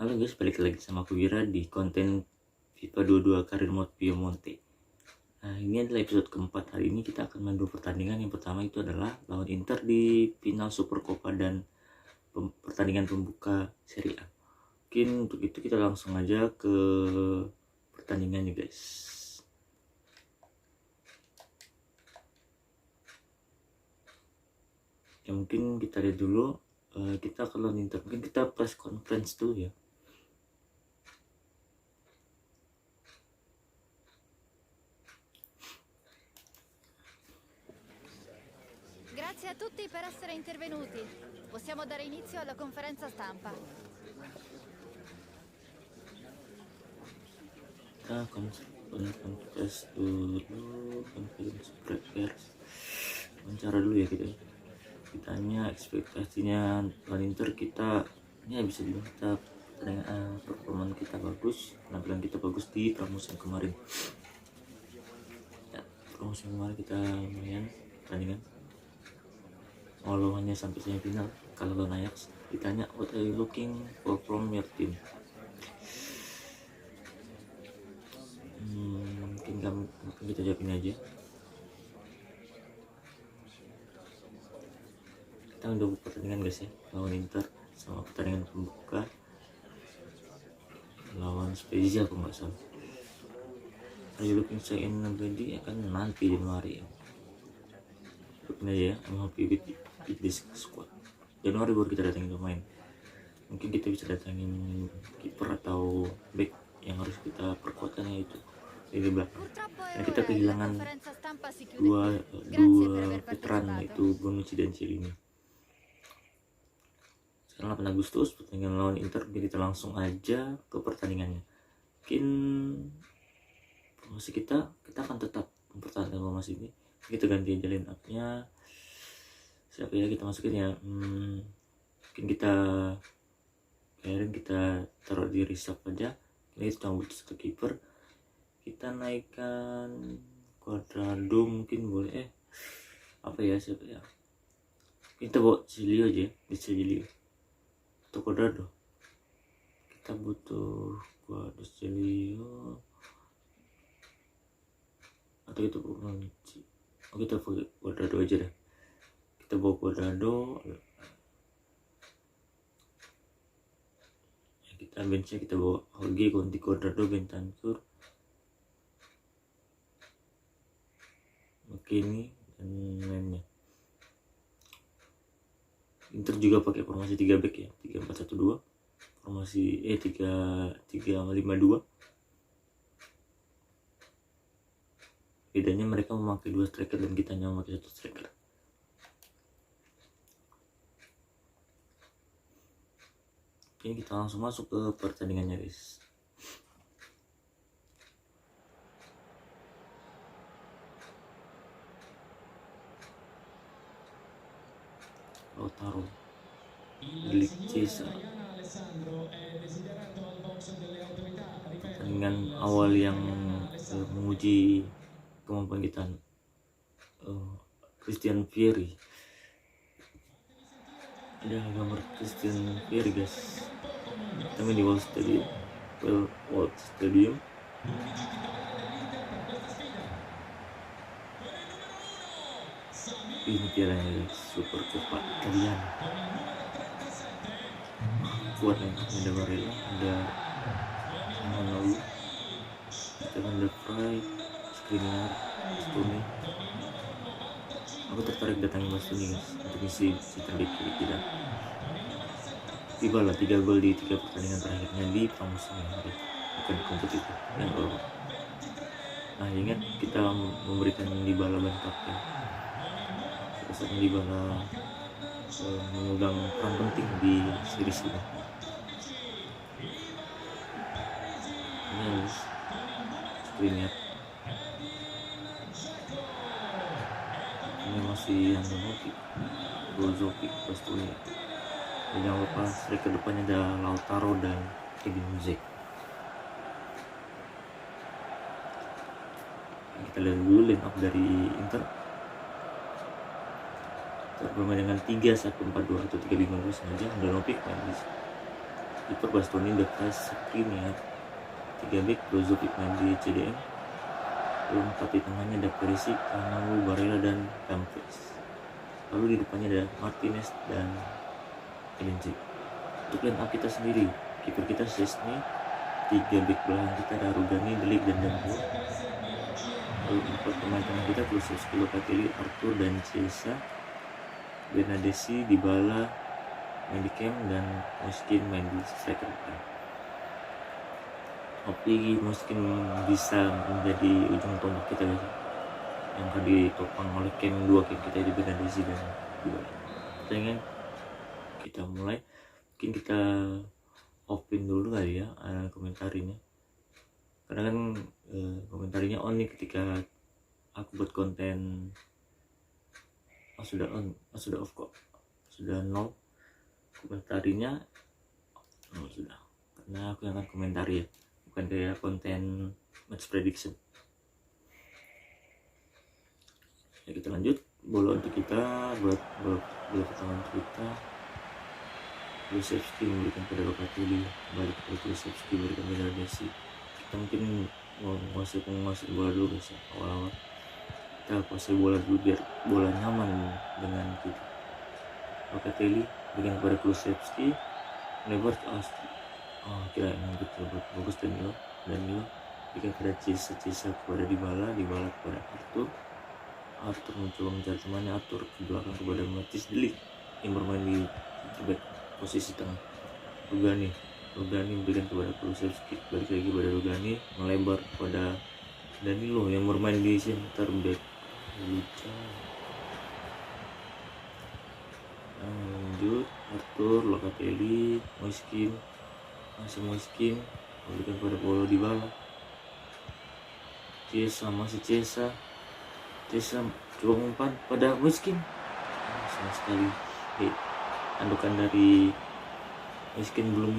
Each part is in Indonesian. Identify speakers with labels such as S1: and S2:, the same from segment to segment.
S1: Halo guys, balik lagi sama aku Wira di konten FIFA 22 Career Mode Piemonte. Nah, ini adalah episode keempat. Hari ini kita akan main dua pertandingan. Yang pertama itu adalah lawan Inter di final Super Coppa dan pertandingan pembuka Serie A. Mungkin untuk itu kita langsung aja ke pertandingannya guys. Ya mungkin kita lihat dulu, kita ke lawan Inter. Mungkin kita press conference dulu ya.
S2: Grazie a tutti per essere intervenuti. Possiamo dare inizio alla conferenza stampa.
S1: Kita konferensi dulu, konferensi pers. Wawancara dulu ya kita. Ditanya ekspektasinya lawan Inter, kita ya bisa dibilang kita performa kita bagus, penampilan kita bagus di pramusim kemarin. Ya, pramusim kemarin kita lumayan pertandingan, walau hanya sampai semifinal kalau lawan Ajax. Ditanya what are you looking for from your team, mungkin kita jawabin aja. Kita udah pertandingan guys ya, lawan Inter sama pertandingan pembuka lawan Spezia aku nggak salah. Are you looking to in ready akan nanti Januari ya. Looking aja ya, I'm happy with this squad. Januari baru kita datangin pemain. Mungkin kita bisa datangin kiper atau back yang harus kita perkuatkan, yaitu di belakang. Nah, kita kehilangan dua veteran, yaitu Bonucci dan Chiellini. Sekarang 8 Agustus pertandingan lawan Inter, kita langsung aja ke pertandingannya. Mungkin formasi kita akan tetap mempertahankan formasi ini. Kita ganti aja line up-nya. Siapa ya kita masukin ya? Mungkin kita taruh di reserve aja. Ini cuma butuh satu kiper. Kita naikkan Cuadrado mungkin boleh. Apa ya, siapa ya? Kita bawa Cilio aja, di Cilio atau Cuadrado. Kita butuh Cilio atau kita bawa Bonucci. Kita pakai Cuadrado aja deh. Kita bawa Cuadrado. Ya, kita benchnya kita bawa Jorge, Conti, Cuadrado, Bentancur, McKennie dan lainnya. Inter juga pakai formasi 3 back ya, 3-4-1-2. Formasi 3-5-2. Bedanya mereka memakai 2 striker dan kita hanya memakai 1 striker. Oke, kita langsung masuk ke pertandingannya guys. Lautaro, Milik Cesa. Pertandingan awal yang menguji kemampuan kita. Christian Vieri. Ada gambar Christian Vieri guys. Kita main di World Stadium. Ini pialanya guys, Super Coppa Italian. Kuat nih, ada Barella, ada Manolo, Stefan De Vrij, Skriniar, Bastoni. Aku tertarik datangin Bastoni guys untuk isi tanda kiri kita. Tiba lah 3 gol di 3 pertandingan terakhirnya di pramusim ini, bukan kompetitif yang baru. Nah, ingat kita memberikan Dybala ban kapten. Rasanya Dybala memegang peran penting di series ini. Ini harus Skriniar. Ini masih yang Handanovic, Brozovic, Bastoni. Dan jangan lupa striker depannya ada Lautaro dan Edin Dzeko. Kita lihat dulu line up dari Inter. Bermain dengan 3-1-4-2 atau 3-5-2 saja. Handanovic main di kiper Bastoni dekat Skriniar, 3 back Brozovic main di CDM, lalu 4 di tengahnya ada Perisic, Kanalu, Barella dan Dumfries. Lalu di depannya ada Martinez dan Edinson. Untuk line up kita sendiri, kiper kita Szczesny, 3 back belakang kita ada Rugani, De Ligt dan Danilo. Lalu 4 pemain tengah kita Kulusevski, Locatelli, Arthur dan Chiesa, Bernadesi, Dybala main di camp dan Moiskin main di striker depan. Hopi Moiskin bisa menjadi ujung tombak kita guys, yang akan ditopang oleh camp 2 camp kita di Bernadesi dan Dybala. Pertandingan kita mulai, mungkin kita open dulu kali ya komentarinya, karena kan komentarinya on nih ketika aku buat konten. Sudah on, sudah off kok, sudah nol komentarinya, sudah, karena aku yang akan komentari ya, bukan kayak konten match prediction. Ya kita lanjut, bola untuk kita, bola pertama untuk kita. Kulusevski memberikan pada Locatelli, balik ke Kulusevski, berikan pada Messi. Kita mungkin mau menguasai bola dulu guys ya, awal-awal kita kuasai bola dulu biar bola nyaman dengan kita. Locatelli berikan kepada Kulusevski, lebar kira yang bagus Danilo berikan kepada Chiesa kepada Dybala kepada Arthur mencoba mencari temannya, Arthur ke belakang kepada Matthijs De Ligt yang bermain di back posisi tengah. Rugani berikan kepada Kulusevski, balik lagi kepada Rugani, melebar kepada Danilo yang bermain di center back. Lanjut, Arthur, Locatelli, Moiskin berikan kepada Paulo Dybala. Chiesa coba umpan pada Moiskin, sama sekali andukan dari Moiskin belum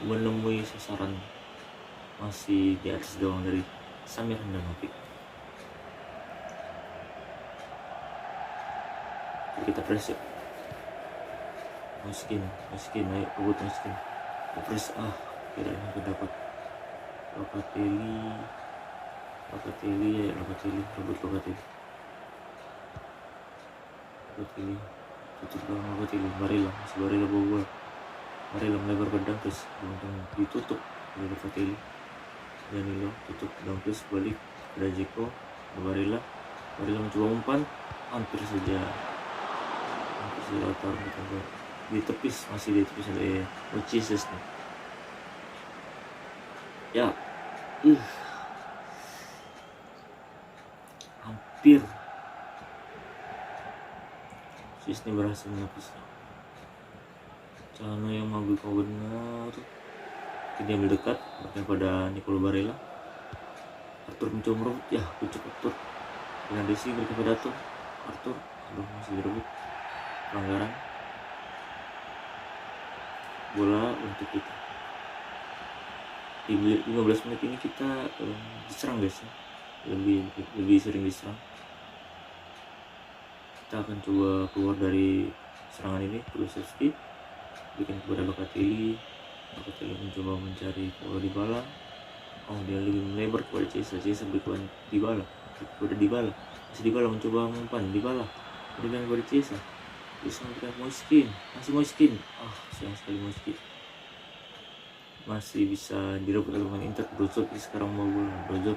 S1: menemui sasaran, masih di atas gawang dari Samir Handanovic. Kita press ya, Moiskin ayo rebut Moiskin, kita press, kira ini dapat Locatelli rebut Locatelli tutup belakang Locatelli, Barella bawa bola, Barella melebar ke Dumfries, untung ditutup oleh Locatelli. Danilo tutup, Dumfries balik pada Dzeko, Barella mencoba umpan, hampir saja Lautaro masih ditepis oleh Chiesa nih. Ya, hampir Chiesa berhasil menepisnya. Celana yang mengambil kau benar, dia ambil dekat pada Nicolo Barella. Arthur mencoba merebut, pucuk Arthur. Bernadesi berikan pada Arthur, masih direbut. Pelanggaran, bola untuk kita. Di 15 menit ini kita diserang guys ya, lebih sering diserang. Kita akan coba keluar dari serangan ini. Kulusevski bikin kepada Locatelli mencoba mencari Paulo Dybala. Dia lebih melebar kepada Chiesa berikan kepada Dybala. Masih Dybala mencoba umpan, Dybala berikan kepada Chiesa memberikan Moiskin, sayang sekali Moiskin masih bisa direbut oleh pemain Inter. Brozovic sekarang mau bola,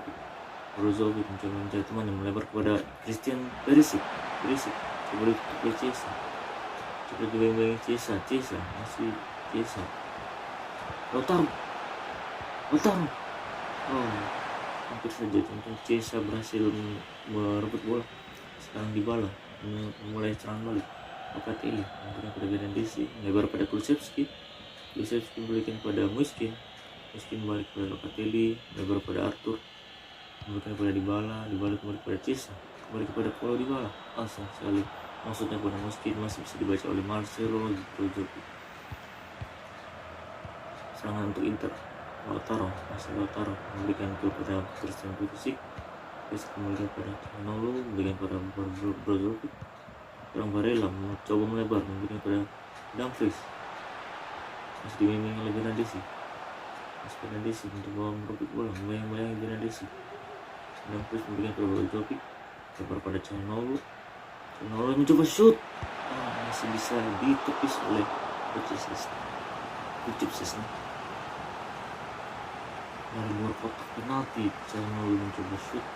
S1: Brozovic mencoba mencari teman yang melebar kepada Christian Perisic coba ditutup oleh Chiesa, coba dibayang Chiesa masih Chiesa, Lautaro, hampir saja untung Chiesa berhasil merebut bola. Sekarang Dybala mulai serangan balik. Locatelli memberikan pada Bernadesi, lebar pada Kulusevski berikan pada Moiskin balik pada Locatelli, lebar pada Arthur, memberikan pada Dybala kembali pada Chiesa, kembali kepada Paulo Dybala. Sayang sekali maksudnya pada Moiskin masih bisa dibaca oleh Marcelo Brozovic. Serangan untuk Inter, Lautaro memberikan kepada Christian Pulisic, kembali pada Kanalu, memberikan pada Brozovic. Barella mencoba melebar, memberikan pada Dumfries. masih dibimbing oleh Bernadesi. Mas Bernadesi mencoba merebut bola, membayang-bayangi Bernadesi. Sedang terus memberikan pada Brozovic, lebar pada Calhanoglu. Calhanoglu mencoba shoot, masih bisa ditepis oleh Kucip Sesna. Dari luar kotak penalti, Calhanoglu mencoba shoot,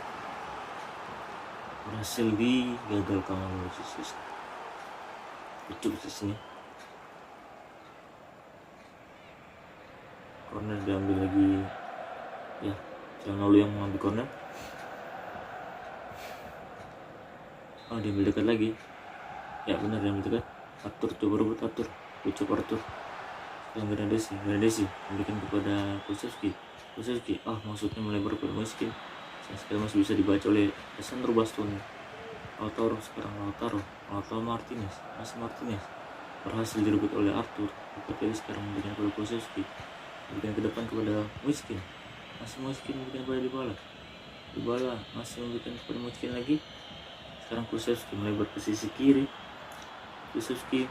S1: berhasil digagalkan oleh Kucip Sesna. Corner diambil lagi, ya Calhanoglu yang mengambil corner. Diambil dekat lagi, ya benar diambil dekat. Arthur coba rebut, Arthur yang Bernadesi memberikan kepada Kulusevski. Maksudnya melebar kepada Moiskin. Sayang sekali masih bisa dibaca oleh Alessandro Bastoni. Lautaro Martinez berhasil direbut oleh Arthur. Tetapi sekarang memberikan kepada Kulusevski, memberikan ke depan kepada Moiskin. Masih Moiskin memberikan kepada Dybala masih memberikan kepada Moiskin lagi. Sekarang Kulusevski melebar ke sisi kiri. Kulusevski,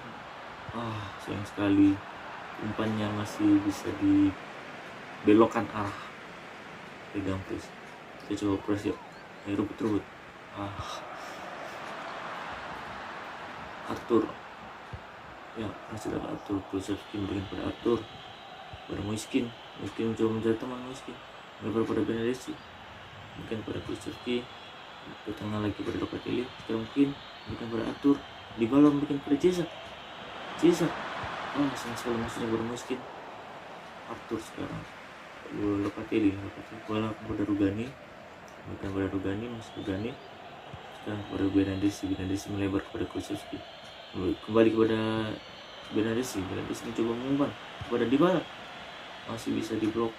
S1: sayang sekali umpannya masih bisa dibelokkan arah. Pegang press, kita coba press yuk. Rebut. Arthur, ya berhasil dapat Arthur. Kulusevski memberikan pada Arthur, pada Moiskin mencoba mencari teman. Moiskin melebar pada Bernadesi, memberikan pada Kulusevski, ke tengah lagi pada Locatelli. Sekarang mungkin memberikan pada Arthur. Dybala memberikan pada Chiesa. Sayang sekali masuknya pada Moiskin. Arthur sekarang Locatelli bola kepada Rugani, memberikan pada Rugani. Sekarang kepada Bernadesi melebar kepada Kulusevski, kembali kepada Bernadesi mencoba mengumpan kepada Dybala, masih bisa diblok.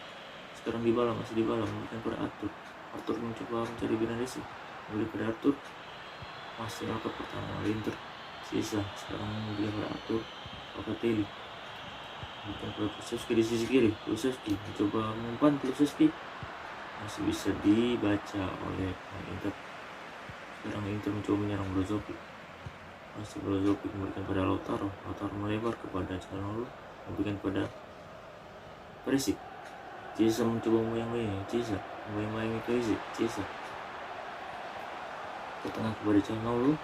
S1: Sekarang Dybala memberikan kepada Arthur mencoba mencari Bernadesi, memberikan kepada Arthur, masih angkat pertama oleh Inter. Chiesa sekarang memberikan kepada Arthur. Locatelli memberikan kepada Kulusevski di sisi kiri. Kulusevski mencoba mengumpan, masih bisa dibaca oleh Inter. Sekarang Inter mencoba menyerang Brozovic. Masih Brozovic memberikan pada Lautaro melebar kepada Calhanoglu, memberikan pada Perisic. Chiesa mencoba membayang-bayangi Perisic. Chiesa ke tengah kepada Calhanoglu,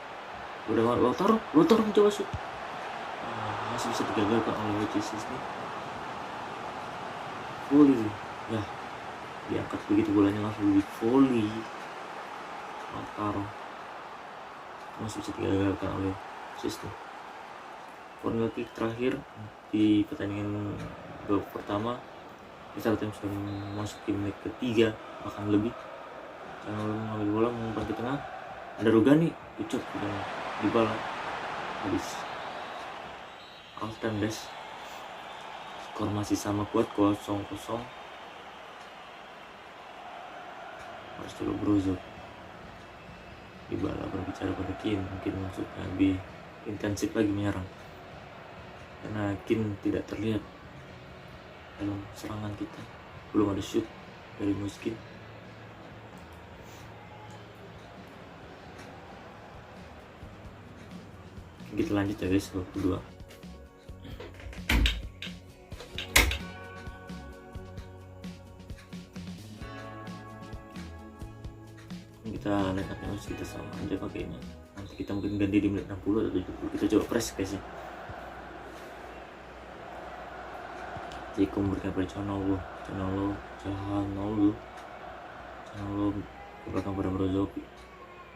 S1: kepada Lautaro mencoba shoot, masih bisa digagalkan oleh Chiesa ini. Volley, ya diangkat begitu bolanya langsung di volley. Lautaro masih bisa digagalkan oleh Chiesa. Corner kick terakhir di pertandingan babak pertama. Kita sudah memasuki menit ketiga bahkan lebih. Calhanoglu mengambil bola, mengumpan ke tengah. Ada Rugani, ucap kepada Dybala, habis. Altendes. Skor masih sama kuat 0-0. Harus coba Brozovic. Dybala berbicara pada Kean, mungkin maksudnya lebih intensif lagi menyerang, karena Kean tidak terlihat dalam serangan kita. Belum ada shoot dari Moiskin. Kita lanjut ya guys, babak kedua. Kita line up kita sama aja pakainya. Nanti kita mungkin ganti di menit 60 atau 70. Kita coba press guys ya. Zico memberikan pada Calhanoglu ke belakang pada Brozovic.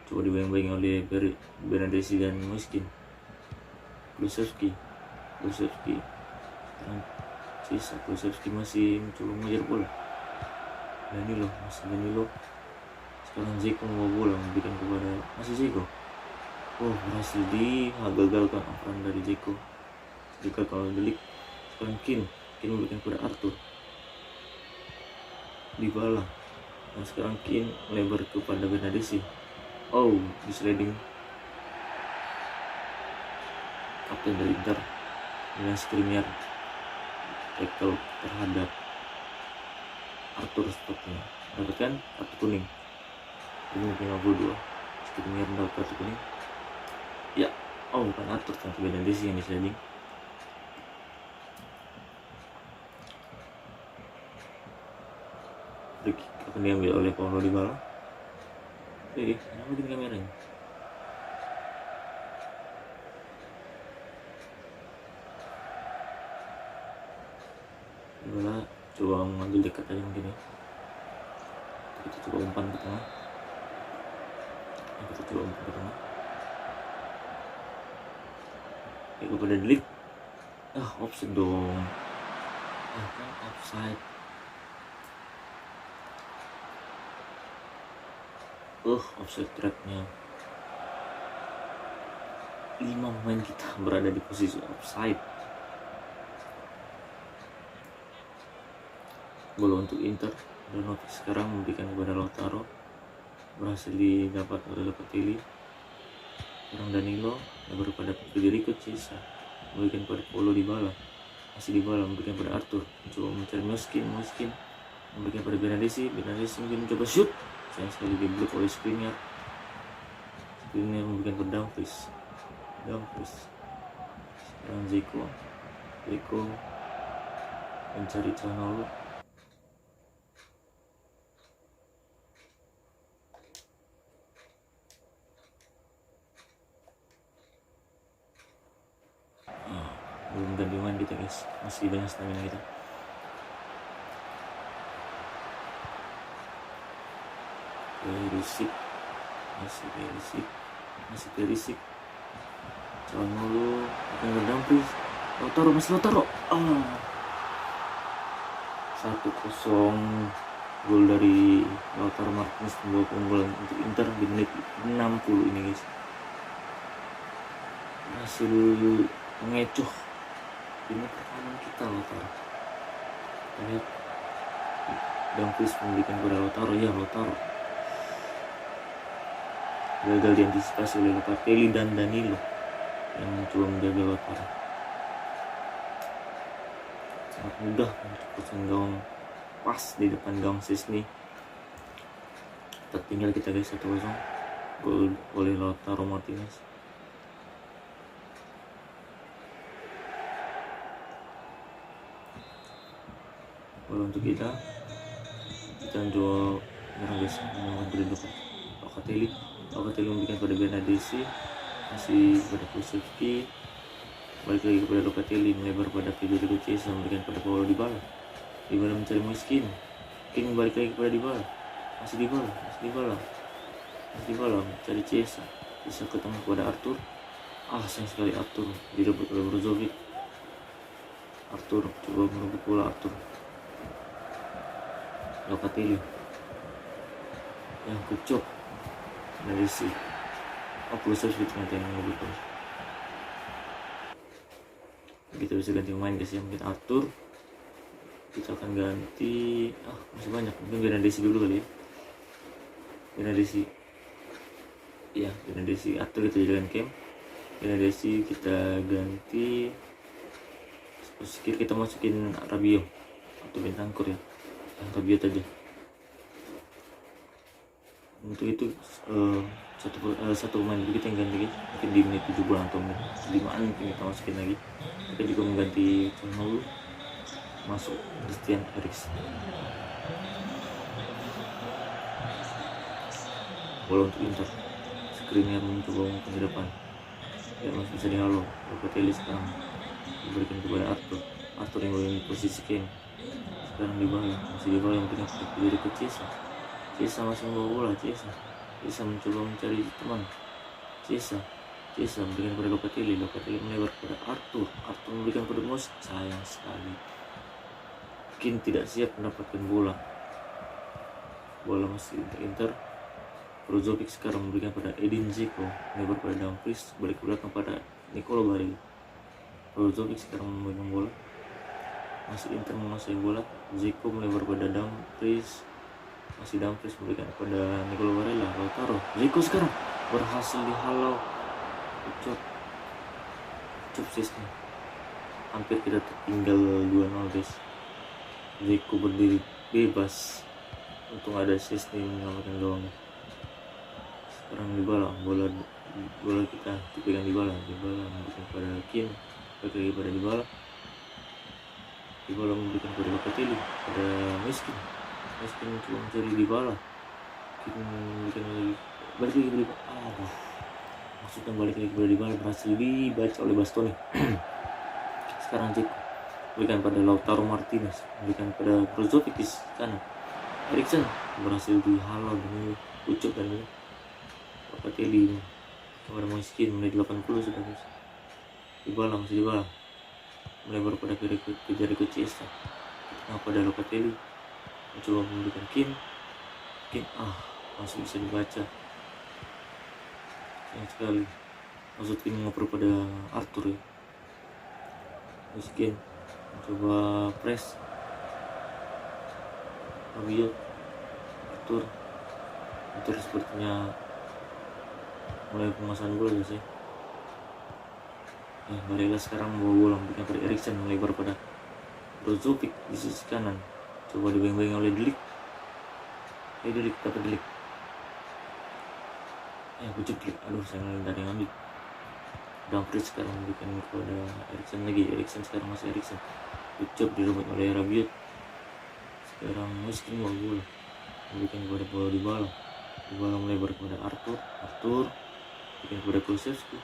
S1: Coba dibayang-bayangi oleh Bernadesi dan Moiskin. Kulusevski Kulusevski masih mencoba mengejar bola. Danilo. Sekarang Zico membawa bola, memberikan kepada masih Zico. Berhasil digagalkan operan dari Zico. Kalau delik. Sekarang Kean memberikan kepada Arthur. Dybala. Dan sekarang Kean melebar kepada Bernadesi. Di sliding kapten dari Inter dengan Skriniar tackle terhadap Arthur sepertinya. Dapatkan kartu kuning. Ini 52. Skriniar mendapat kartu kuning. Ya, bukan Arthur, tapi Bernadesi yang di sliding. akan diambil oleh Paulo Dybala. Kenapa gini kameranya? Dybala coba mengambil dekat aja mungkin ya. Kita coba umpan ke tengah. Kepada De Ligt. Offside dong. Kan offside. Offside trapnya. 5 pemain kita berada di posisi offside. Bola untuk Inter. Donovic sekarang memberikan kepada Lautaro. Berhasil didapat oleh Locatelli. Sekarang Danilo lebar pada Federico Chiesa, memberikan pada Paulo Dybala. Masih Dybala memberikan pada Arthur, coba mencari Moskin memberikan pada Bernadesi mungkin mencoba shoot, sayang sekali diblok oleh Skriniar memberikan pada Dumfries. Sekarang Zico mencari Calhanoglu. Belum ganti pemain kita guys, masih banyak stamina kita. Perisic Calhanoglu akan Dumfries. Lautaro 1-0 gol dari Lautaro Martinez, membawa keunggulan untuk Inter di menit 60 ini guys. Hasil mengecoh ini pertahanan kita Lautaro. Lihat Dumfries memberikan kepada Lautaro. Gagal diantisipasi oleh Locatelli dan Danilo yang mencoba menjaga Lautaro. Sangat mudah untuk pasang gawang pas di depan gawang Szczesny. Tertinggal kita guys 1-0. Gol oleh Lautaro Martinez. Bola untuk kita mencoba menyerang guys, menggunakan kedudukan Locatelli memberikan pada Bernadesi, masih pada Kulusevski, balik lagi kepada Locatelli, melebar pada Federico Chiesa, memberikan pada Paulo Dybala mencari Moskin balik lagi kepada Dybala, masih Dybala mencari Chiesa ke tengah kepada Arthur. Sayang sekali Arthur direbut oleh Brozovic. Arthur coba merebut bola. Locatelli yang kucuk dari si Kulusevski ternyata yang merebut. Kita bisa ganti pemain guys ya, mungkin Arthur. Kita akan ganti masih banyak, mungkin Bernadesi dulu kali ya. Bernadesi Arthur kita jadikan camp. Bernadesi kita ganti posisi kiri, kita masukin Rabiot atau Bentancur ya. Rabiot aja. Untuk itu satu pemain dulu kita yang ganti, mungkin di menit 70 atau menit 5an mungkin kita masukin lagi. Kita juga mengganti Calhanoglu, masuk Christian Eriksen. Bola untuk Inter. Skriniar mencoba ke depan, ya masih bisa dihalau. Locatelli sekarang diberikan kepada Arthur yang boleh posisi Kane. Sekarang masih Dybala yang berikan dari ke Chiesa masih membawa bola. Chiesa mencoba mencari teman. Chiesa memberikan kepada Locatelli melebar kepada Arthur memberikan kepada Mos. Sayang sekali Kane tidak siap mendapatkan bola masih untuk Inter. Brozovic sekarang memberikan pada Edin Dzeko, melebar pada Dumfries, balik belakang pada Nicolo Barella. Brozovic sekarang memegang bola, masih Inter menguasai bola. Dzeko melebar pada Dumfries, masih Dumfries memberikan pada Nicolo Barella. Lautaro, Dzeko sekarang berhasil dihalau. Ucap Szczesny. Hampir kita tertinggal 2-0 guys. Dzeko berdiri bebas, untung ada Szczesny menyelamatkan gawangnya. Sekarang Dybala, bola kita dipegang Dybala memberikan kepada Kane, balik lagi pada Dybala memberikan kepada Locatelli, pada Meskin cuma mencari Dybala, bikin lagi balik lagi ke Dybala. Aduh, maksudnya balik lagi ke Dybala berhasil dibaca oleh Bastoni. Sekarang Ceko berikan pada Lautaro Martinez, berikan pada Brozovic di kanan. Eriksen berhasil dihalau dengan ucap dan Locatelli kepada Moiskin menit 80 sudah guys. Dybala masih Dybala melebar pada ke jari kunci Esta. Nah, pada Locatelli mencoba memberikan Kim masih bisa dibaca. Sayang sekali maksud Kim ngoper pada Arthur ya. Miskin mencoba press Rabiot, Arthur sepertinya mulai penguasaan bola guys ya. Barella sekarang membawa bola memberikan pada Eriksen melebar pada Brozovic di sisi kanan. Coba dibeng-beng oleh Delik. Dapat Delik. Pucuk Delik. Aduh, sayang tadi ngambil. Dumfries sekarang memberikan kepada Eriksen lagi. Eriksen sekarang masih Eriksen. Pucuk direbut oleh Rabiot. Sekarang Miskin bawa bola memberikan kepada bola Dybala melebar kepada Arthur berikan kepada Kulusevski.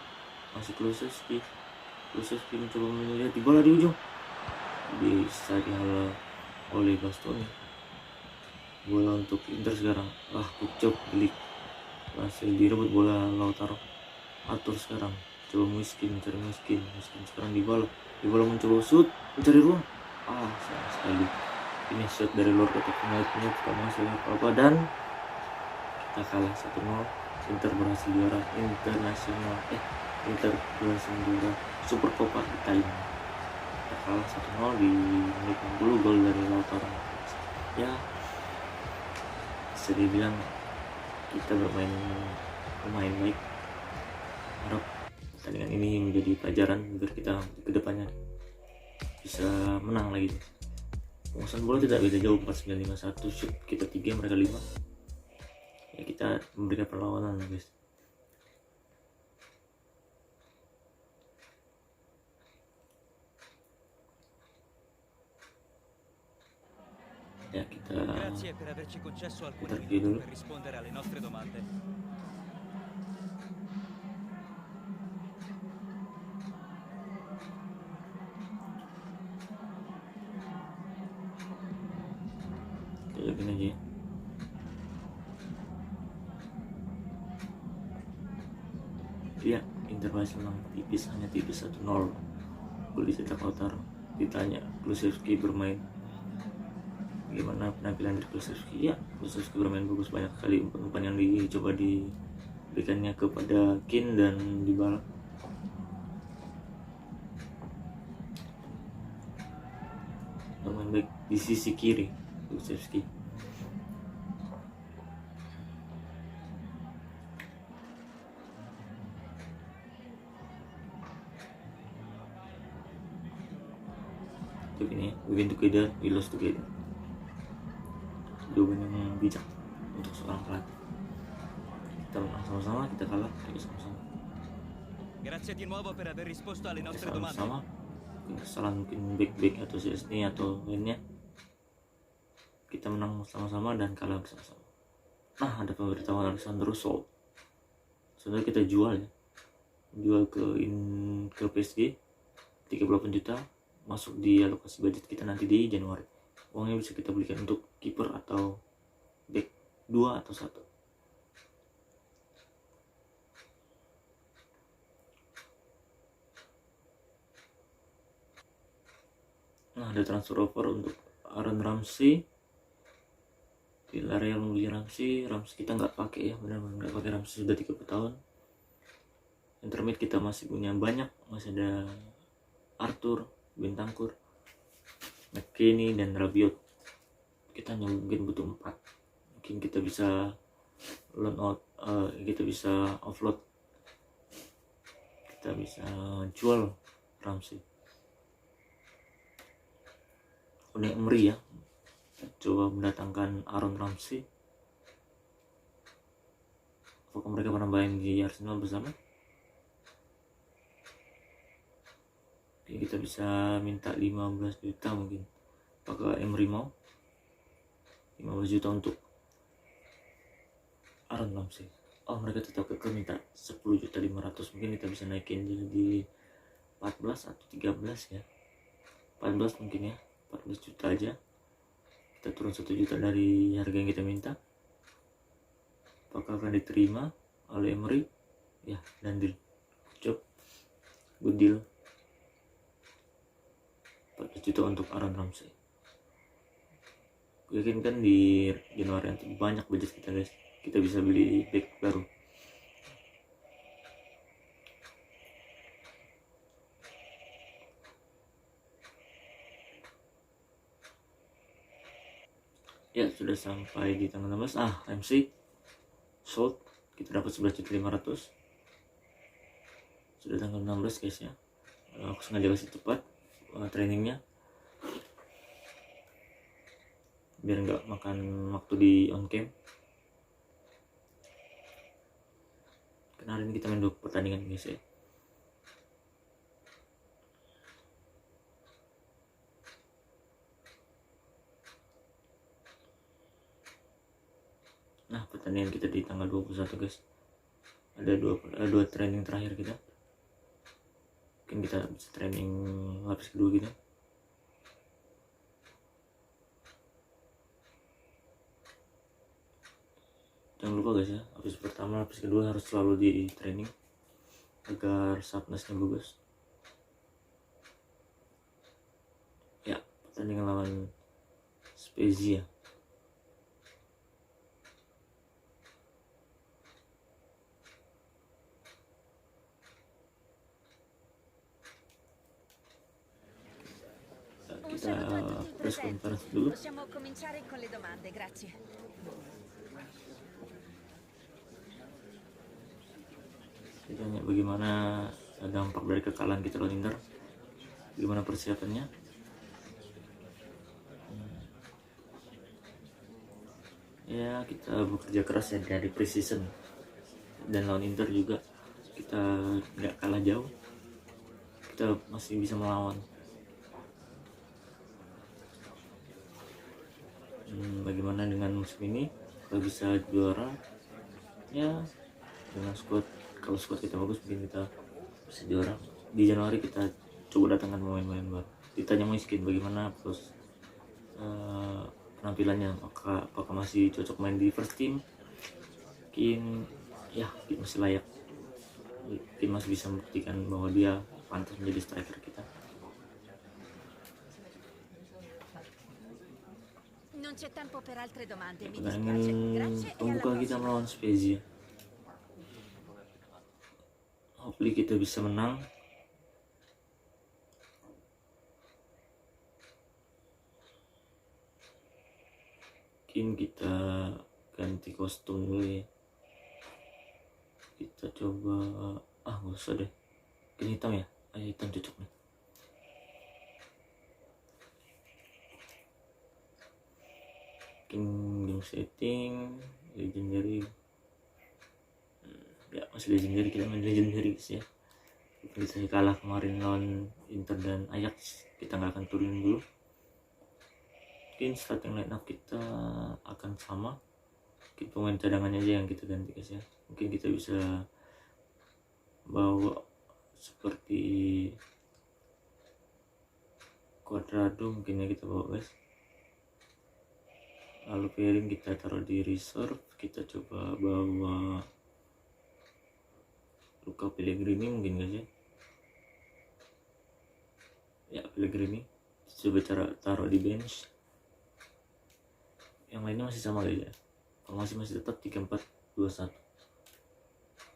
S1: Masih Kulusevski mencoba melihat Dybala di ujung, bisa dihalau oleh Bastoni. Bola untuk Inter sekarang. Pucuk Delik berhasil direbut bola Lautaro. Arthur sekarang coba mencari Miskin sekarang Dybala mencoba shoot mencari ruang. Sayang sekali ini shot dari luar kotak penaltinya tidak masuk apa-apa dan kita kalah 1-0. Inter berhasil juara internasional Inter berhasil juara Supercoppa Italia. Kita kalah 1-0 di menit 60, gol dari Lautaro. Ya bisa dibilang kita bermain baik. Harap pertandingan ini menjadi pelajaran agar kita kedepannya bisa menang lagi. Penguasaan bola tidak beda jauh, 49-51, shoot kita 3 mereka 5. Ya kita memberikan perlawanan guys. Ya kita review dulu. Lihatin aja ya. Iya, Inter berhasil menang hanya tipis 1-0. Gol dicetak Lautaro. Ditanya Kulusevski bermain gimana penampilan dari Kulusevski? Ya, Kulusevski bermain bagus, banyak kali umpan-umpan yang dicoba diberikannya kepada Kean dan Dybala. Bermain baik di sisi kiri Kulusevski. Ini win together, we lost together. Jawaban yang bijak untuk seorang pelatih. Kita menang sama-sama, kita kalah sama-sama.
S3: Grazie di nuovo per aver risposto alle nostre domande.
S1: Sama, kesalahan mungkin back atau CSD atau lainnya. Kita menang sama-sama dan kalah bersama-sama. Ada pemberitahuan Alessandro Sol. Sebenarnya kita jual ke PSG 38 juta. Masuk di alokasi budget kita nanti di Januari. Uangnya bisa kita belikan untuk kiper atau back 2 atau 1. Ada transfer offer untuk Aaron Ramsey. Villarreal membeli Ramsey kita nggak pakai ya, benar-benar nggak pakai Ramsey, sudah 30 tahun. Intermid kita masih punya banyak, masih ada Arthur, Bentancur, McKennie dan Rabiot. Kita hanya mungkin butuh 4. Mungkin kita bisa loan out, kita bisa offload, kita bisa jual Ramsey. Unai Emery ya, coba mendatangkan Aaron Ramsey. Apakah mereka pernah main di Arsenal bersama? Kita bisa minta 15 juta mungkin. Apakah Emery mau? 15 juta untuk Aaron Ramsey. Oh, mereka tetap kekeh minta 10.500.000. Mungkin kita bisa naikin jadi 14 atau 13 ya. 14 mungkin ya, 14 juta aja. Kita turun 1 juta dari harga yang kita minta. Apakah akan diterima oleh Emery? Ya, dan deal. Good deal. 14 juta untuk Aaron Ramsey. Gue yakin kan di Januari nanti banyak budget kita guys. Kita bisa beli back baru. Ya, sudah sampai di tanggal 16. MC sold. Kita dapat 11.500.000. Sudah tanggal 16 guys ya. Aku sengaja kasih cepat trainingnya biar nggak makan waktu di on cam. Karena hari ini kita main 2 pertandingan guys ya. Nah, pertandingan kita di tanggal 21 guys. Ada dua training terakhir kita. Mungkin kita bisa training lapis kedua kita. Jangan lupa guys ya, lapis pertama, lapis kedua harus selalu di training agar sharpness-nya bagus. Ya, pertandingan lawan Spezia. Kita press conference dulu.
S4: Possiamo cominciare con le domande, grazie.
S1: Kita tanya bagaimana dampak dari kekalahan kita lawan Inter, gimana persiapannya. Ya, kita bekerja keras ya dari preseason, dan lawan Inter juga kita nggak kalah jauh, kita masih bisa melawan. Bagaimana dengan musim ini, kalau bisa juara ya, dengan squad, kalau squad kita bagus mungkin kita bisa juara. Di Januari kita coba datangkan pemain-pemain baru. Ditanya miskin bagaimana terus penampilannya, apakah masih cocok main di first team. Mungkin ya masih layak, mungkin masih bisa membuktikan bahwa dia pantas menjadi striker kita.
S4: Non c'è tempo per altre domande, mi
S1: Pertandingan
S4: dispiace. Grazie e alla
S1: pembuka kita
S4: prossima.
S1: melawan Spezia. Hopefully kita bisa menang. Mungkin kita ganti kostum dulu ya. Kita coba nggak usah deh, mungkin hitam ya. Hitam cocok nih. Game setting legendary. Ya, masih legendary, kita main legendary guys ya. Kita kalah kemarin lawan Inter dan Ajax, kita nggak akan turun dulu. Mungkin starting line up kita akan sama, mungkin pemain cadangannya aja yang kita ganti guys ya. Mungkin kita bisa bawa seperti Cuadrado, mungkin ya kita bawa guys. Lalu pairing kita taruh di reserve, kita coba bawa Luka Pellegrini mungkin guys ya. Ya, Pellegrini coba taruh di bench. Yang lainnya masih sama guys ya. Formasi masih tetap 3-4-2-1.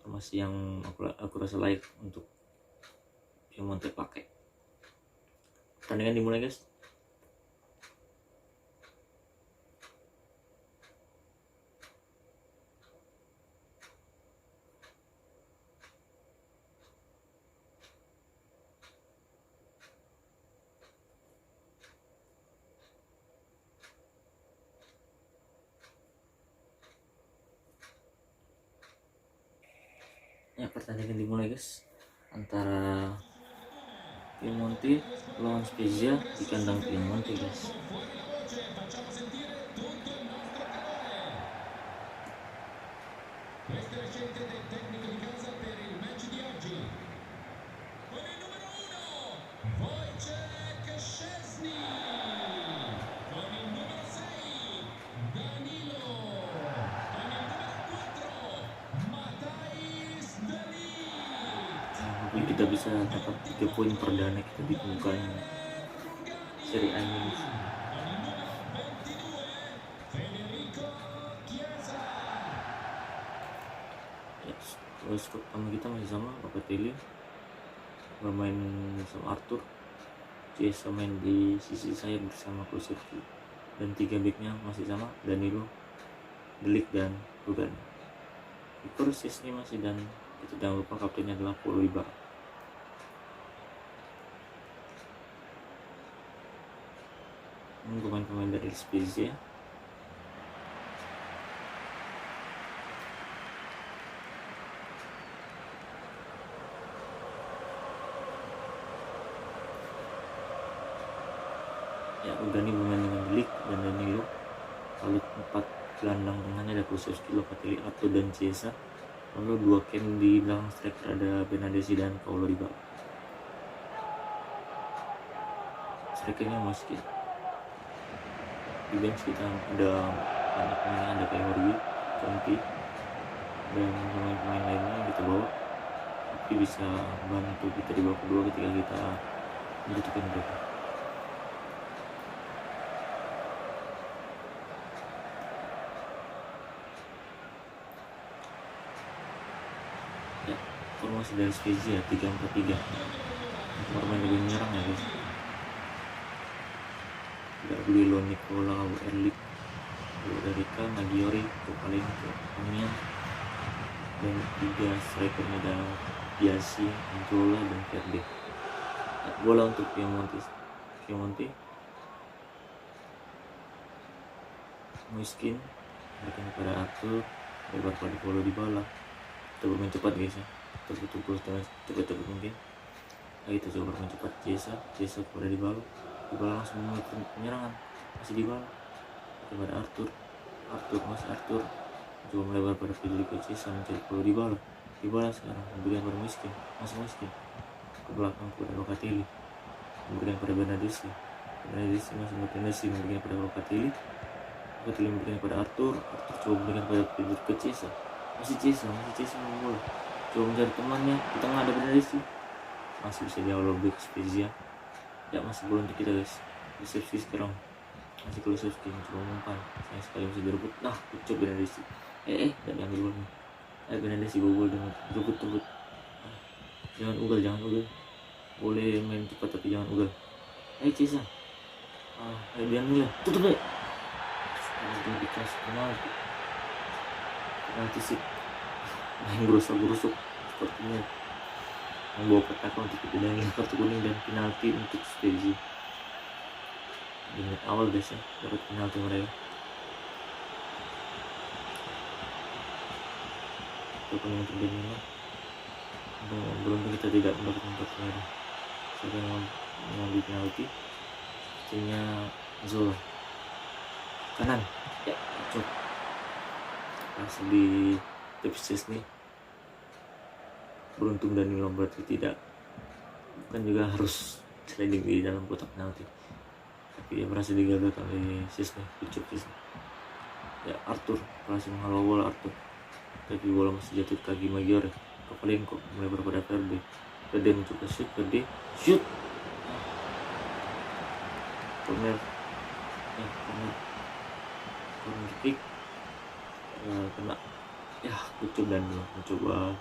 S1: Formasi yang aku rasa layak untuk Piemonte pakai. Pertandingan dimulai guys. Ya, pertandingan dimulai guys, antara Piemonte lawan Spezia di kandang Piemonte guys. mungkin kita bisa dapat 3 poin perdana kita di pembukaan Serie A ini. Ya, skor pertama kita masih sama, Locatelli bermain bersama Arthur, Chiesa main di sisi sayap bersama Kulusevski, dan 3 backnya masih sama, Danilo, De Ligt dan Ruben. Kiper Szczesny masih, dan kita jangan lupa kaptennya adalah Paulo Dybala. Ini pemain-pemain dari Spezia. Ya, Rugani bermain dengan De Ligt dan Danilo. Lalu 4 gelandang tengahnya ada Kulusevski, Locatelli, Arthur dan Chiesa. Lalu 2 cam di belakang striker ada Bernardeschi dan Paulo Dybala. Strikernya Mosquera. Di bench kita ada banyak pemain, ada kayak Origi, Conti, dan pemain-pemain lainnya yang kita bawa, tapi bisa bantu kita di babak kedua ketika kita membutuhkan mereka. Ya, formasi dari Spezia 3-4-3, bermain lebih menyerang ya guys. Tidak beli lo Nicola Erlich, Rika, Maggiore, Kovalenko, Amian, dan 3 strikernya ada Biasi, Anzola, dan Verde. Bola untuk Piemonte, Miskin, berikan kepada Arthur, lebar pada Paulo Dybala. Kita bermain cepat guys ya, kita butuh cepat mungkin. Kita coba bermain cepat. Chiesa kepada Dybala langsung memulai penyerangan, masih Dybala kepada Arthur, coba melebar pada Federico Chiesa mencari Paulo Dybala sekarang memberikan pada Miskin ke belakang kepada Locatelli, memberikan pada Bernardeschi masih memberikan pada Locatelli memberikan pada Arthur coba memberikan pada Federico Chiesa, masih Chiesa membola, coba mencari temannya di tengah ada Bernardeschi, masih bisa diawal oleh Spezia. Ya, masih belum untuk kita guys. Kulusevski sekarang masih Kulusevski mencoba mengumpan, sayang sekali bisa direbut. Nah, ucap Bernardeschi dan diambil golnya. Bernardeschi gol dengan rebut. Jangan ugal, boleh main cepat tapi jangan ugal. Chiesa Danilo tutup deh. Itu dikasih penalti sih, main gerusuk sepertinya membawa petaka untuk dipidana kartu kuning dan penalti untuk Spezia. Di menit awal guys ya, dapat penalti mereka. Itu kuning untuk Danilo. Beruntung kita tidak mendapatkan kartu merah. Siapa yang mengambil penalti? Sepertinya Zola. Kanan, ya, cocok. Langsung di tipis nih. Beruntung Danilo berarti tidak, bukan juga harus sliding di dalam kotak penalti, tapi dia berhasil digagalkan oleh Szczesny. Ya, Arthur berhasil menghalau bola tapi bola masih jatuh ke kaki Maggiore. Kovalenko melebar pada Verde mencoba shoot, corner kick, kena ya, kucuk dan mencoba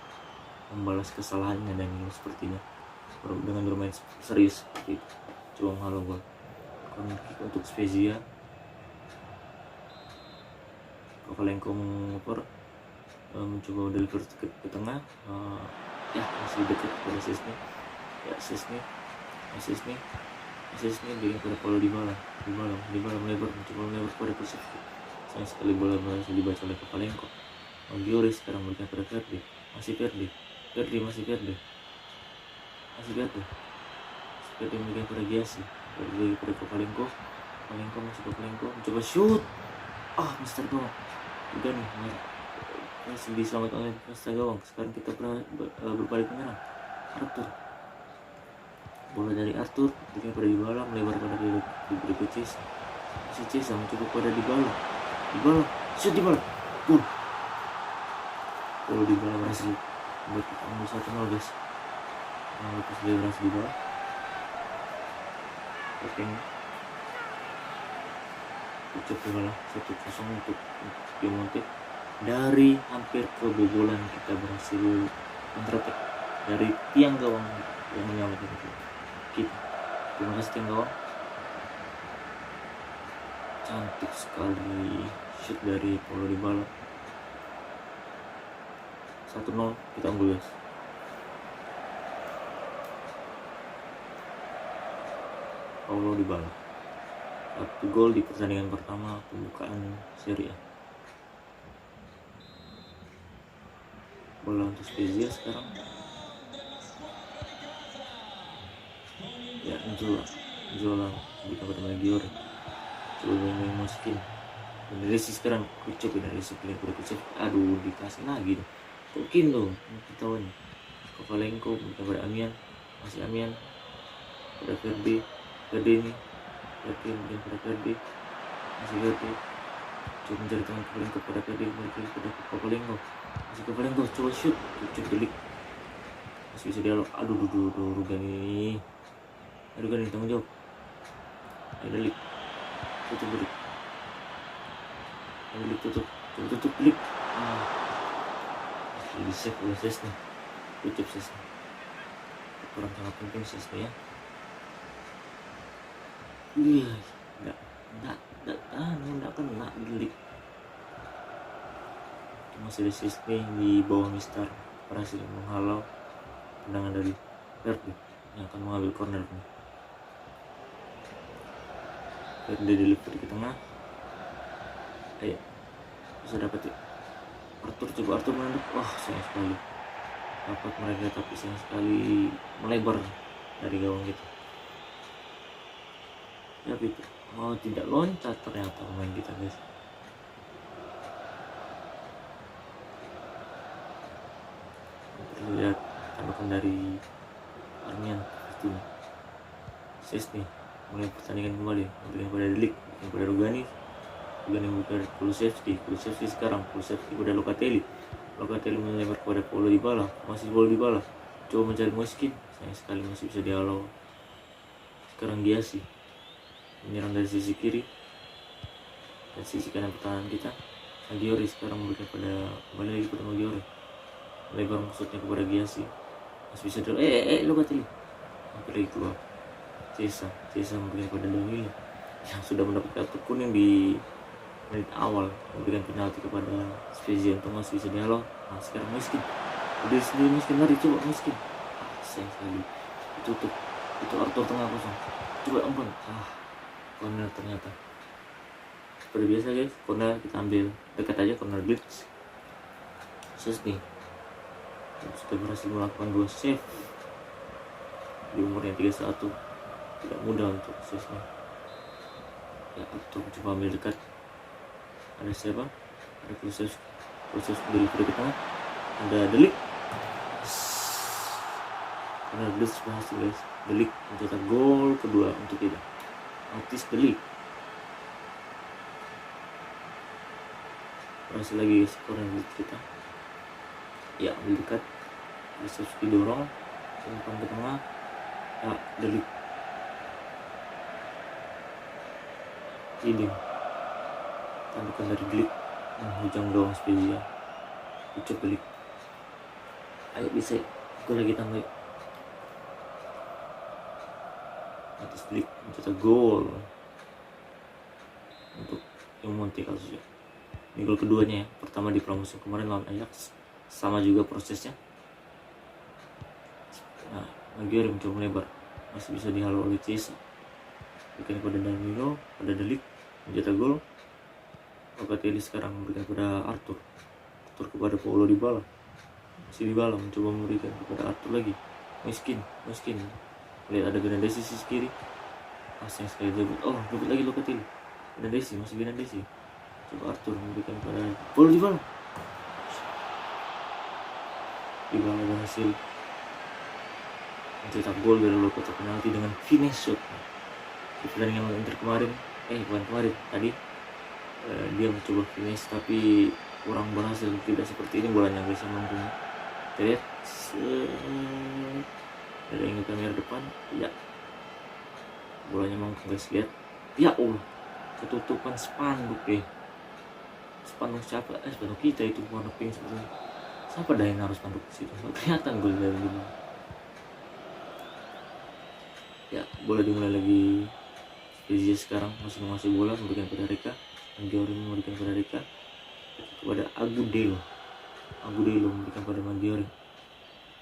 S1: membalas kesalahannya Danilo sepertinya dengan bermain serius seperti itu, coba menghalau gol. Corner kick untuk Spezia. Kovalenko mengoper, mencoba deliver ke tengah, ya masih dekat pada Szczesny. Szczesny berikan pada Paulo Dybala melebar pada Kulusevski. Sayang sekali bola berhasil dibaca oleh Kovalenko. Maggiore sekarang berikan pada Verde, masih Verde memberikan pada Biasi, bagi pada Kovalenko mencoba shoot, Mister gawang udah nih, masih diselamatkan oleh Mister gawang. Sekarang kita berbalik menyerang. Arthur, bola dari Arthur berikan pada Dybala, melebar pada Federico Chiesa, masih Chiesa mencoba pada Dybala shoot, Dybala gol. Paulo Dybala berhasil membuat 1-0 guys. Lalu selebrasi di bawah. Oke, ucap bola 1-0 untuk Piemonte. Dari hampir kebobolan kita berhasil counter attack dari tiang gawang yang menyelamatkan kita. Terima kasih tiang gawang. Cantik sekali shoot dari Paulo Dybala. 1-0 kita unggul guys. Paulo Dybala 1 gol di pertandingan pertama pembukaan Serie A. Bola untuk Spezia sekarang. Ya, Zola berikan pada Maggiore. Coba main Moskin. Dari sekarang kucuk dari sekian kucuk. Aduh, dikasih lagi dong. Mungkin dong, ketahuan. Kovalenko berikan pada Amian. Masih Amian. Pada Verdi ini. Verdi berikan pada Verdi. Masih Verdi. Coba mencari tangan Kovalenko pada Verdi. Berikan pada Kovalenko. Masih Kovalenko coba shoot. Kucuk delik. Masih bisa dialog. Aduh, Rugani. Aduh, Rugani tanggung jawab. Ayo delik. Tutup delik. Delik tutup delik. Di save oleh Sesni. Tutup Sesni. Kurang sangat penting Sesni ya. Iya, enggak kena delik. Masih ada Sesni di bawah Mister berhasil menghalau tendangan dari Verdi yang akan mengambil corner ini. Verdi deliver ke tengah. Ayo, bisa dapat ya. Arthur menenduk. Wah, sayang sekali. Dapat mereka tapi sayang sekali melebar dari gawang kita. Tapi tidak loncat ternyata pemain kita guys. Lihat tandukan dari Armian Kristina. Sesni mulai pertandingan kembali memberikan pada Delik, kepada Rugani kepada Kulusevski sekarang kepada Locatelli melebar kepada Paulo Dybala, masih Paulo Dybala coba mencari Moskin, sayang sekali masih bisa dihalau. Sekarang Giassi menyerang dari sisi kiri dan sisi kanan pertahanan kita. Maggiore sekarang memberikan kembali lagi pada Maggiore, lebar maksudnya kepada Giassi, masih bisa Locatelli hampir lagi keluar. Cesa memberikan kepada Danilo yang sudah mendapat kartu kuning di menit awal, memberikan penalti kepada Spezia untuk masih bisa dihalau. Nah sekarang Moskin udah sendiri, Moskin lari, coba Moskin, sayang sekali itu Arthur tengah kosong, coba ampun, corner ternyata. Seperti biasa guys, corner kita ambil dekat aja, corner blitz. Sesni sudah berhasil melakukan 2 save di umur yang 31, tidak mudah untuk Sesni. Ya, Arthur coba ambil dekat. Ada siapa? Ada Kulusevski dari ke tengah. Ada Delik. Corner blitz berhasil guys. Delik mencetak gol kedua untuk kita. Otis Delik. Berhasil lagi guys corner blitz kita. Ya, ambil dekat. Kulusevski dorong, umpan ke tengah. Ya, Delik. Ini tandukan dari Delik menghujam gawang Spezia. Ucap Delik. Ayo bisa gol lagi tambah. Atas Delik mencetak gol untuk Piemonte kasusnya. Ini gol keduanya ya. Pertama di pramusim kemarin lawan Ajax. Sama juga prosesnya. Nah, Maggiore mencoba melebar, masih bisa dihalau oleh Cesa. Berikan kepada Danilo, pada Delik mencetak gol. Locatelli sekarang memberikan kepada Arthur kepada Paulo Dybala. Si Dybala mencoba memberikan kepada Arthur lagi. Moskin. Lihat ada Benadesi sisi kiri. Sayang sekali debut. Debut lagi Locatelli. Benadesi, masih Benadesi. Coba Arthur memberikan kepada Paulo Dybala. Dybala berhasil mencetak gol dari luar kotak penalti dengan finish shot. Di pertandingan Inter kemarin, tadi dia mencoba finish tapi kurang berhasil, tidak seperti ini bolanya guys yang mampu. Lihat Ada yang kamera depan, ya bolanya mangkuk guys, lihat ya Allah, ketutupan spanduk deh. Spanduk siapa? Spanduk kita itu warna pink seperti ini. Siapa dah yang naruh spanduk di situ? Kelihatan gol dari dulu. Ya, bola dimulai lagi. Spezia sekarang masih menguasai bola, memberikan pada Reka. Maggiore memberikan pada Reka, kepada Agudelo memberikan pada Maggiore,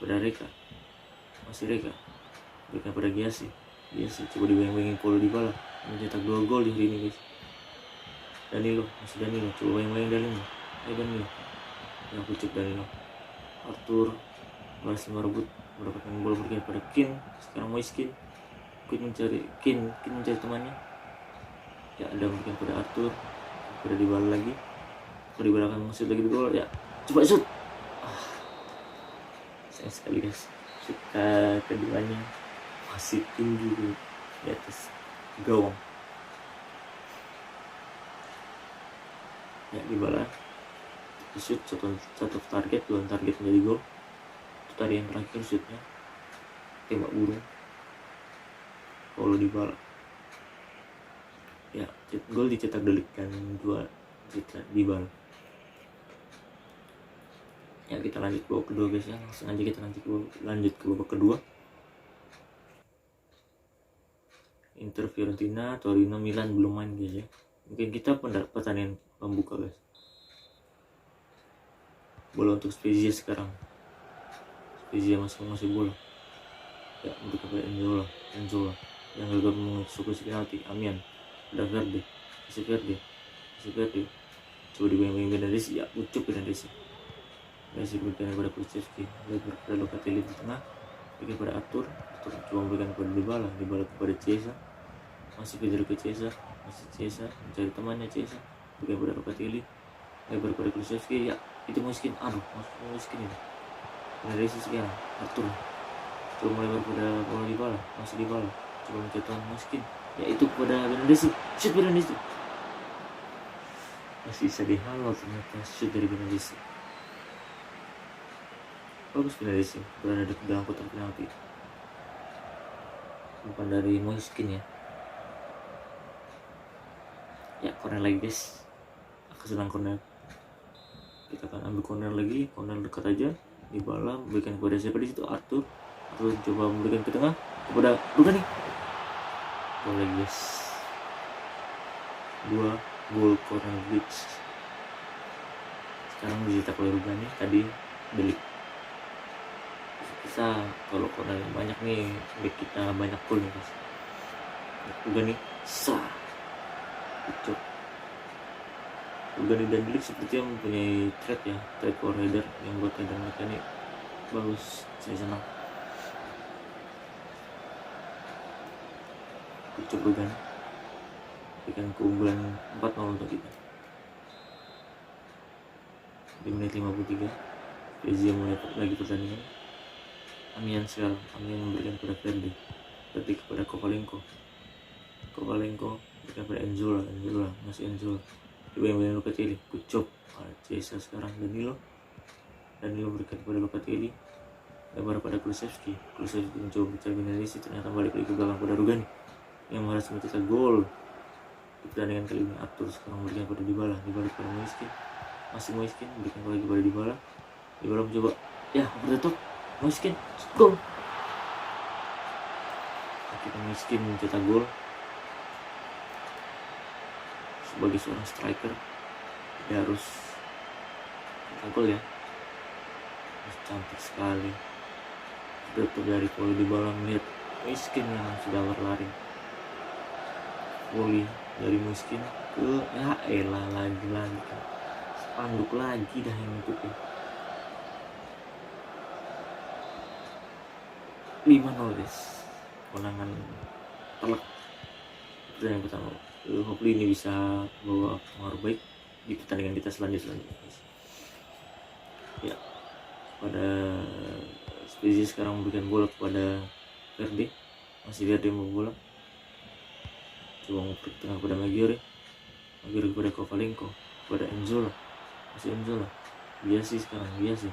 S1: pada Reka, masih Reka, memberikan pada Giassi coba dibayang-bayangin Paulo Dybala mencetak 2 gol di hari ini guys. Danilo, coba bayang-bayang Danilo, yang pucuk Danilo. Arthur balas merebut, mendapatkan bola, berikan pada Kin. Sekarang Moiskin mencari Kin mencari temannya. Ya, ada memberikan pada Arthur, pada Dybala lagi. Dybala akan shoot lagi di gol. Ya, coba shoot. Sayang sekali guys, shoot keduanya masih tinggi di atas gawang. Ya, Dybala shoot satu target, 2 target menjadi gol. Itu tadi yang terakhir shootnya, tembak burung Paulo Dybala. Ya, gol dicetak Delik dan 2 cetak Dybala. Ya, kita lanjut ke babak kedua guys ya. Langsung aja kita lanjut ke babak kedua. Inter, Fiorentina, Torino, Milan belum main guys ya. Mungkin kita pertandingan pembuka guys. Bola untuk Spezia sekarang. Spezia masih bola. Ya, untuk kepada Enzola yang gagal mengeksekusi penalti. Amian, ada Verde. Coba dibayang-bayang Benedesi, ya ucup Benedesi. Messi berikan kepada Kulusevski, lebar kepada Locatelli di tengah, berikan kepada Arthur coba memberikan kepada Dybala kepada Chiesa, masih Pedro ke Chiesa, mencari temannya Chiesa, berikan kepada Locatelli, lebar kepada Kulusevski, ya itu Moiskin, Moiskin ini. Benedesi sekarang, Arthur coba melebar kepada bola Dybala, masih Dybala, coba mencari Moiskin, ya itu kepada Benedesi, shoot Benedesi. Masih bisa dihalau ternyata shoot dari Benedesi. Bagus Benedesi berada di dalam kotak penalti. Umpan dari Moiskin ya. Ya, corner lagi guys. Aku senang corner. Kita akan ambil corner lagi, corner dekat aja. Dybala memberikan kepada siapa di situ? Arthur coba memberikan ke tengah kepada Rugani. Gol lagi guys. 2 gol corner blitz. Sekarang dicetak oleh Rugani, tadi Delik. Bisa kalau corner banyak nih, back kita banyak gol nih guys. Rugani ucap. Rugani dan Delik sepertinya mempunyai trade for header yang buat header mereka ini bagus, saya senang. Ucap Rugani berikan keunggulan 4-0 untuk kita. Di menit 53 Spezia mulai lagi pertandingan. Amian memberikan kepada Verde kepada Kovalenko berikan kepada Enzola, masih Enzola, dibayang-bayang Locatelli, kucuk Chiesa sekarang. Danilo berikan kepada Locatelli, lebar pada Kulusevski mencoba mencari Benedesi, ternyata balik lagi ke belakang pada Rugani yang berhasil mencetak gol di pertandingan kali ini. Arthur sekarang memberikan kepada Dybala kepada Moiskin, masih Moiskin berikan lagi kepada Dybala mencoba, ya berdetok Moiskin, gol. Kita Moiskin mencetak gol. Sebagai seorang striker, dia harus cetak gol ya. Cantik sekali. Detok dari Paulo Dybala melihat Moiskin yang sudah berlari. Volley dari Moiskin ke lagi spanduk lagi dah yang nutupin. 5-0 guys, kemenangan telak pertandingan pertama. Hopefully ini bisa bawa pengaruh baik di pertandingan kita selanjutnya guys. Ya, pada Spezia sekarang memberikan bola kepada Verde, masih Verde yang membawa bola, coba ngoper ke tengah kepada Maggiore kepada Kovalenko, kepada Enzola, masih Enzola, Giassi sekarang, Giassi,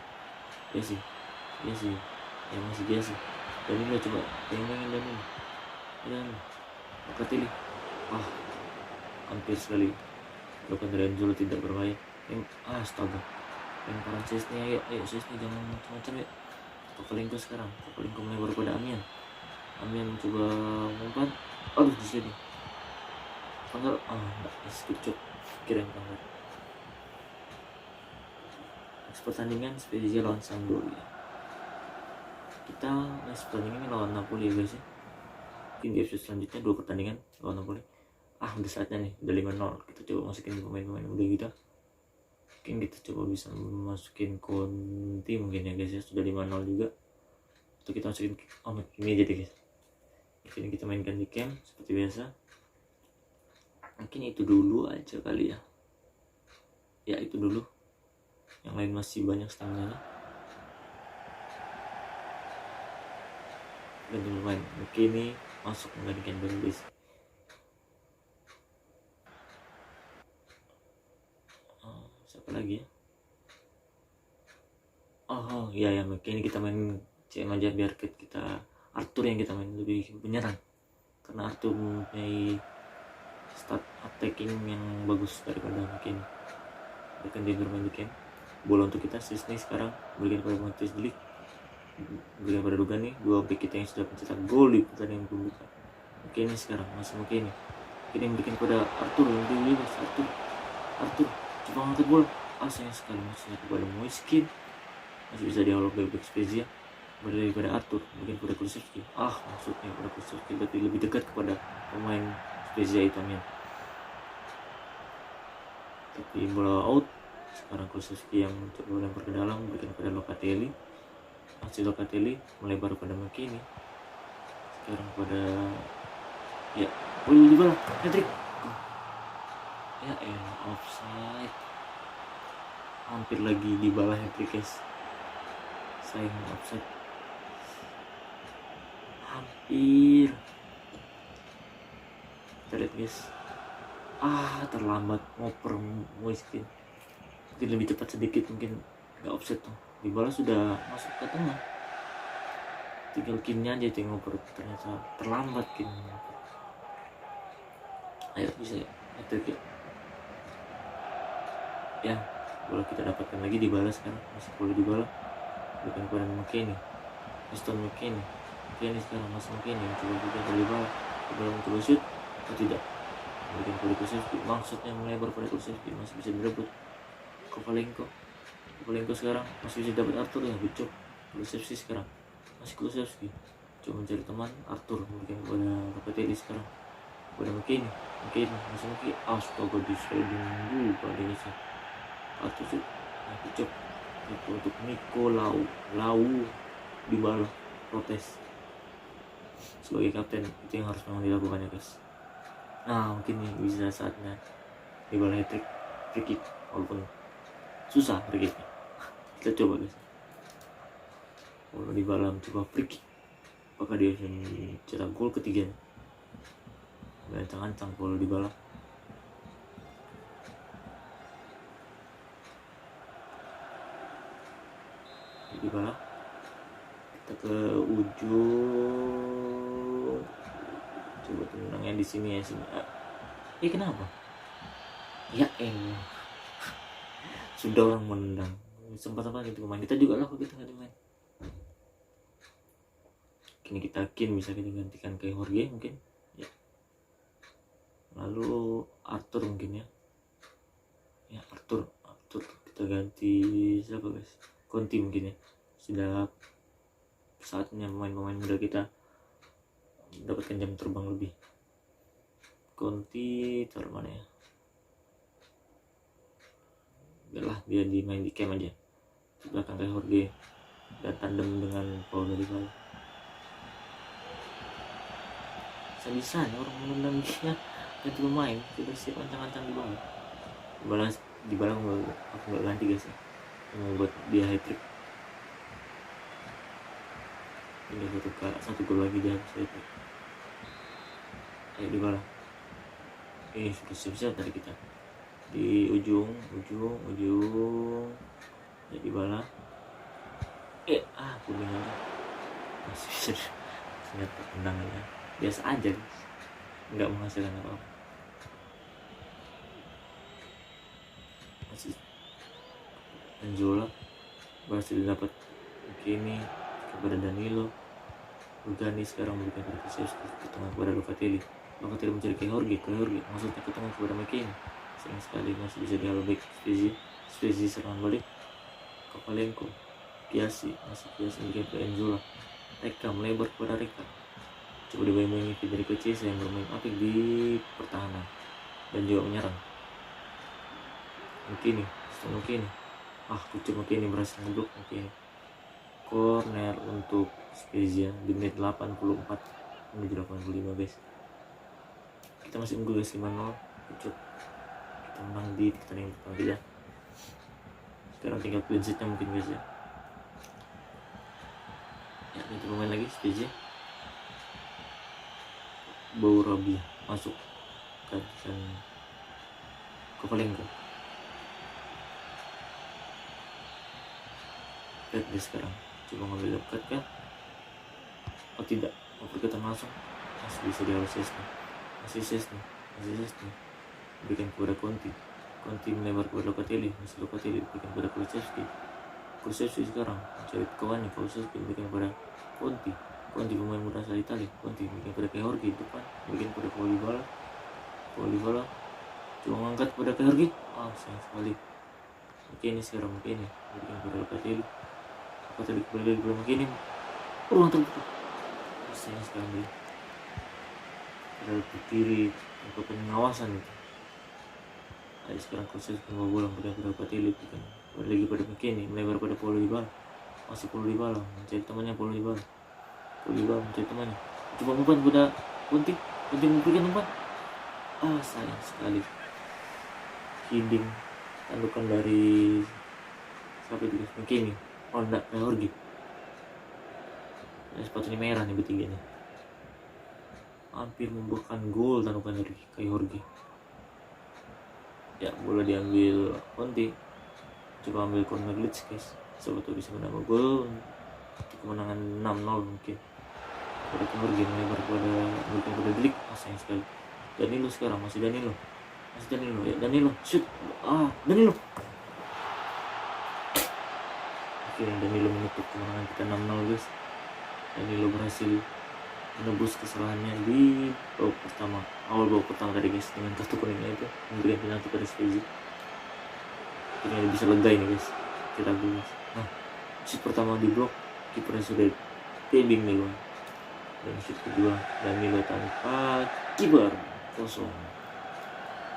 S1: ya masih Giassi, Danilo coba pengen Danilo, dan Locatelli, wah hampir sekali bukan Renzo tidak bermain. Astaga, yang parah Chesney, ayo Chesney jangan macam-macam ya. Kovalenko sekarang, Kovalenko melebar pada Amian coba umpan, aduh di sini Panggal, enggak, skip cok, kira Panggal. Next pertandingan Spezia lawan Sampdoria. Kita next pertandingan lawan Napoli ya guys ya. Mungkin di episode selanjutnya 2 pertandingan lawan Napoli. Udah saatnya nih, udah 5-0. Kita coba masukin pemain-pemain muda kita. Mungkin kita coba bisa masukin Conti mungkin ya guys ya. Sudah 5-0 juga. Atau kita masukin ini aja deh guys. Ini kita mainkan di camp seperti biasa. Mungkin itu dulu aja kali ya. Ya itu dulu. Yang lain masih banyak stamina-nya. Ganti pemain. Mungkin ini masuk menggantikan Benbis. Siapa lagi ya? Ya mungkin ini kita main CM aja biar kita Arthur yang kita main lebih penyerang. Karena Arthur mempunyai start attacking yang bagus daripada mungkin dia bermain di camp. Bola untuk kita Sisney sekarang berikan pada Matthijs de Ligt, berikan pada Rugani, 2 back kita yang sudah mencetak gol di pertandingan pembuka. Oke ini sekarang masih mungkin ini berikan pada Arthur yang bebas. Arthur coba angkat bola, sayang sekali masih kepada Moiskin, masih bisa dihalau back Spezia daripada Arthur, mungkin pada Kulusevski. Maksudnya pada Kulusevski tapi lebih dekat kepada pemain Spezia itu ya. Tapi bola out. Sekarang Kulusevski yang coba lempar ke dalam, berikan pada Locatelli. Masih Locatelli melebar pada McKennie. Sekarang pada di bola hat-trick. Offside. Hampir lagi di bawah hat-trick guys. Sayang offside. Hampir. Kita lihat guys. Terlambat ngoper Moiskin. Mungkin lebih cepat sedikit, mungkin nggak offset tuh. Di bola sudah masuk ke tengah. Tinggal kinnya aja yang ngoper, ternyata terlambat kin. Ayo bisa ya. Ya, bola kita dapatkan lagi di bola sekarang. Masih bola di bola. Bukan pada McKennie. Aston McKennie sekarang masih McKennie coba bukan di bola. Bola mencoba shoot atau tidak. Bukan pada Kulusevski. Maksudnya melebar pada Kulusevski, masih bisa direbut. Kovalenko sekarang masih bisa dapat Arthur ya, bucok. Kulusevski sekarang masih Kulusevski coba mencari teman. Arthur mungkin pada Locatelli sekarang pada McKennie masih McKennie. Astaga di sliding dulu pada Indonesia. Arthur shoot bucok itu untuk Nico Lau di bawah protes. Sebagai kapten itu yang harus memang dilakukan ya guys. Mungkin ini bisa saatnya di bawah hat-trick, free kick, walaupun susah free kick. Kita coba guys. Bola di dalam coba free kick. Apakah dia akan cetak gol ketiga? Ancang-ancang bola di bawah. Di bawah. Kita ke ujung. Coba tenangnya di sini ya sini. Kenapa? Sudah orang menendang. Sempat-sempat gitu pemain kita juga lah kita nggak main. Kini kita bisa kita gantikan ke Jorge mungkin. Ya. Lalu Arthur mungkin ya. Arthur kita ganti siapa guys? Conti mungkin ya. Sudah saatnya pemain-pemain muda kita mendapatkan jam terbang lebih. Conti taruh mana ya? Biarlah dia main di camp aja. Di belakang kayak Jorge dan tandem dengan Paulo Dybala. Bisa orang menendang dia ganti pemain, sudah siap ancang-ancang di bawah. Di bawah aku nggak ganti guys ya. Mau buat dia hat-trick. Ini satu gol lagi dia bisa hat-trick. Ayo di bawah. Ini sudah siap-siap dari kita. Di ujung ya di bawah. Kuning aja. masih bisa ternyata tendangannya biasa aja guys, nggak menghasilkan apa-apa. Masih Anjola berhasil dapat kini kepada Danilo. Rugani sekarang memberikan pada Kulusevski ke tengah kepada Locatelli. Locatelli mencari ke Jorge maksudnya ke tengah kepada McKennie. Sayang sekali masih bisa dihalau back Spezia serangan balik. Kovalenko, Piasi memberikan ke Anjola. Reka melebar kepada Reka. Coba dibayang-bayangi Federico Chiesa yang bermain apik di pertahanan dan juga menyerang. McKennie. Kucuk McKennie berhasil ngeblok McKennie. Corner untuk Spezia di menit 84 menuju 85 guys. Kita masih unggul guys 5-0. Kucuk. Kita menang di pertandingan pertama kita. Sekarang tinggal clean sheet-nya mungkin guys ya. Ya, itu pemain lagi Spezia. Bourabia masuk dan Kovalenko. Lihat dia sekarang coba ngambil dekat kan? Oh tidak, pergatan langsung masih bisa dihalau Szczesny. Masih Szczesny berikan kepada Conti melebar kepada Locatelli. Masih Locatelli berikan kepada Kulusevski sekarang mencari kawannya. Kulusevski berikan kepada Conti pemain muda asal Italia. Conti berikan kepada Jorge depan, berikan kepada Polibala cuma mengangkat kepada Jorge. Sayang sekali. McKennie sekarang berikan kepada Locatelli kembali lagi kepada McKennie. Ruang terbuka. Sayang sekali. Ada ke kiri untuk pengawasan itu. Sekarang Kulusevski membawa bola berikan kepada Locatelli, berikan lagi pada McKennie, melebar pada Paulo Dybala. Masih Paulo Dybala mencari temannya. Paulo Dybala mencari temannya. Coba umpan pada Conti memberikan umpan. Sayang sekali. Hiding tandukan dari siapa itu? McKennie. Enggak, Jorge. Sepatunya merah nih bertiga nih. Hampir membuahkan gol tandukan dari Jorge. Ya, bola diambil Conti. Coba ambil corner glitch guys. Siapa tahu bisa menambah gol. Kemenangan 6-0 mungkin. Pada Jorge melebar kepada Delik. Sayang sekali. Danilo sekarang masih Danilo. Ya, Danilo shoot. Danilo. Danilo menutup kemenangan kita 6-0 guys. Danilo berhasil menebus kesalahannya di awal babak pertama tadi guys, dengan kartu kuningnya itu memberikan penalti pada Spezia. Ini bisa lega ini guys, kita guys. Shoot pertama di blok, kipernya sudah tebing nih luar. Dan shoot kedua Danilo tanpa kiper kosong.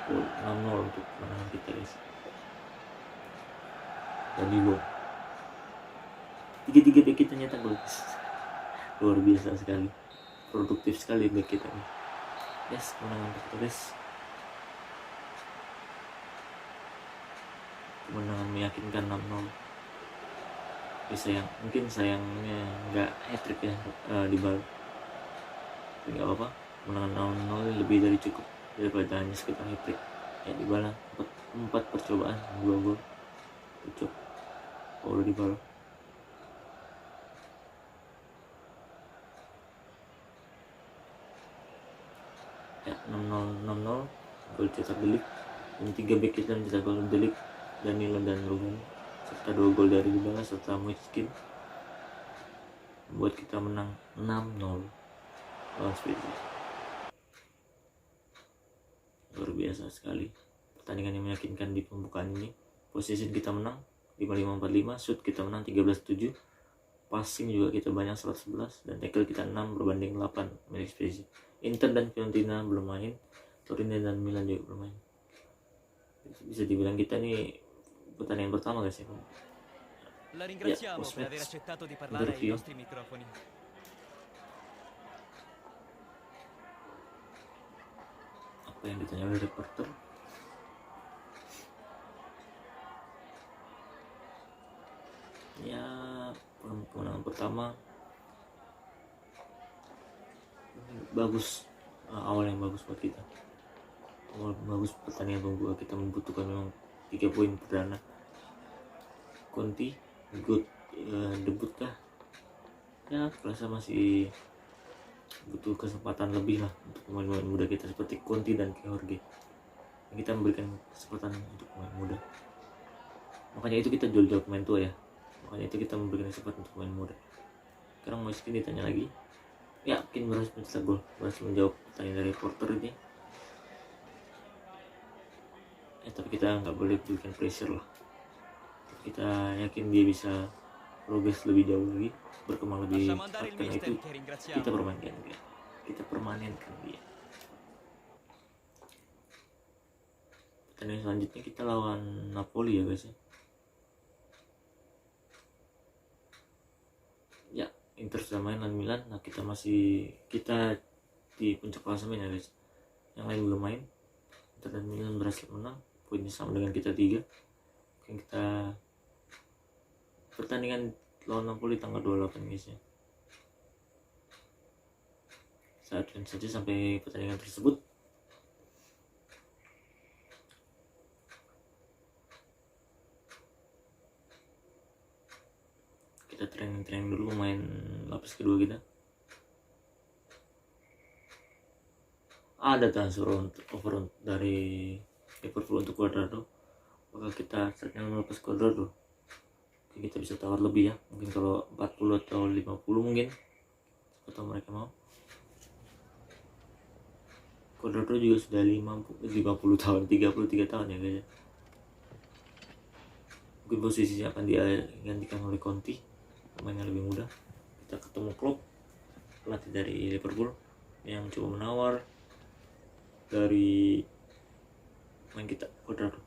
S1: 6-0 untuk kemenangan kita guys. Danilo 3 back kita nyata bagus, luar biasa sekali, produktif sekali back kita. Yes, kemenangan tertulis, kemenangan meyakinkan 6-0. Mungkin sayangnya nggak hat-trick ya di bal. Tapi nggak apa-apa, kemenangan 6-0 lebih dari cukup daripada hanya sekitar hat-trick. Ya di bal 4 percobaan 2 gol, cukup. Paulo Dybala. Ya, 6-0 gol cetak Delik, dan 3 back kita mencetak gol Delik, Danilo dan Rugani, serta 2 gol dari Dybala serta Moiskin, membuat kita menang 6-0 lawan Spezia. Luar biasa sekali pertandingan yang meyakinkan di pembukaan ini. Posisi kita menang 55-45, shoot kita menang 13-7, passing juga kita banyak 111, dan tackle kita 6 berbanding 8 milik Spezia. Inter dan Fiorentina belum main, Torino dan Milan juga belum main. Bisa dibilang kita nih pertandingan pertama guys ya.
S3: La ringraziamo per aver accettato di parlare ai nostri microfoni.
S1: Apa yang ditanya oleh reporter? Ya, kemenangan pertama bagus, awal yang bagus buat kita. Awal bagus pertandingan pembuka, kita membutuhkan memang 3 poin perdana. Conti good debut kah? ya rasa masih butuh kesempatan lebih lah untuk pemain-pemain muda kita seperti Conti dan Jorge. Kita memberikan kesempatan untuk pemain muda, makanya itu kita jual pemain tua ya, makanya itu kita memberikan kesempatan untuk pemain muda. Sekarang Moiskin ditanya lagi, yakin berhasil mencetak gol, berhasil menjawab pertanyaan dari reporter ini. Tapi kita nggak boleh berikan pressure lah, kita yakin dia bisa progres lebih jauh lagi, berkembang lebih
S3: Lasciamo andare
S1: cepat,
S3: il
S1: karena
S3: mister
S1: itu
S3: che ringraziamo.
S1: kita permanenkan dia. Pertandingan selanjutnya kita lawan Napoli ya guys ya. Ya, Inter sudah main lawan Milan. Nah, kita di puncak klasemen ya guys. Yang lain belum main. Inter dan Milan berhasil menang, poinnya sama dengan kita 3. Mungkin kita pertandingan lawan Napoli tanggal 28 guys ya. Saatkan saja sampai pertandingan tersebut. Kita training dulu main lapis kedua kita. Ada transfer over dari Liverpool untuk Cuadrado. Maka kita saatnya melepas Cuadrado. Kita bisa tawar lebih ya, mungkin kalau 40 atau 50 mungkin, atau mereka mau. Cuadrado juga sudah 50 tahun, 33 tahun ya guys. Mungkin posisinya akan digantikan oleh Conti, pemain yang lebih muda. Kita ketemu Klopp, pelatih dari Liverpool yang coba menawar dari main kita Cuadrado.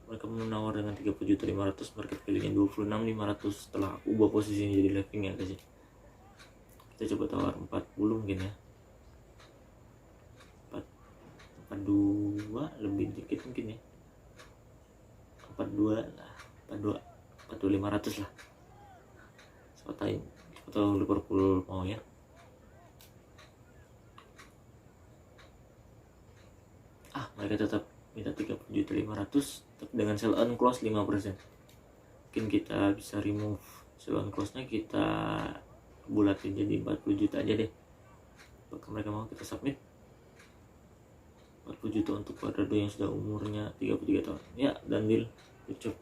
S1: Mereka menawar dengan 30.500.000, mereka pilihnya 26.500 setelah ubah posisinya jadi left wing ya guys. Kita coba tawar 40 mungkin ya, 42 lebih dikit mungkin ya, 42 lah, 42.500 lah. Atau Liverpool mau ya. Mereka tetap minta 30.500.000 dengan sell on clause 5%. Mungkin kita bisa remove sell on clause-nya, kita bulatin jadi 40 juta aja deh. Maka mereka mau, kita submit 40 juta untuk Cuadrado yang sudah umurnya 33 tahun. Ya, dan deal. Good job.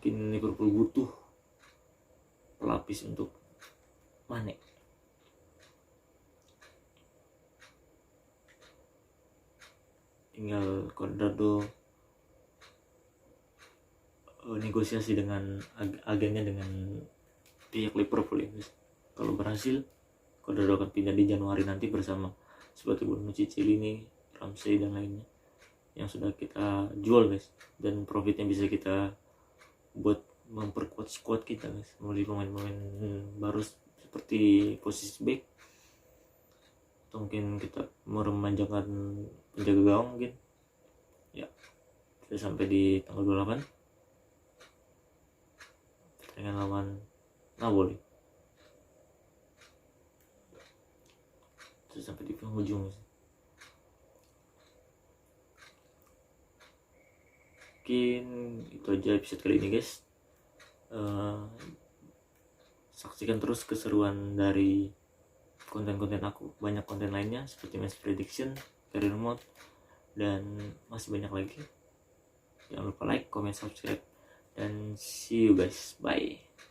S1: Mungkin Liverpool butuh pelapis untuk Mane. Tinggal Cuadrado negosiasi dengan agennya dengan pihak Liverpool ya. Kalau berhasil, Cuadrado akan pindah di Januari nanti bersama seperti Bonucci, Ciellini, Ramsey dan lainnya yang sudah kita jual guys, dan profitnya bisa kita buat memperkuat squad kita guys, melalui pemain-pemain baru seperti posisi back, atau mungkin kita meremajakan penjaga gawang mungkin ya. Sudah sampai di tanggal 28 pertandingan lawan Napoli. Sudah sampai di penghujung. Mungkin itu aja episode kali ini guys. Saksikan terus keseruan dari konten-konten aku, banyak konten lainnya seperti match prediction, career mode, dan masih banyak lagi. Jangan lupa like, comment, subscribe, dan see you guys, bye.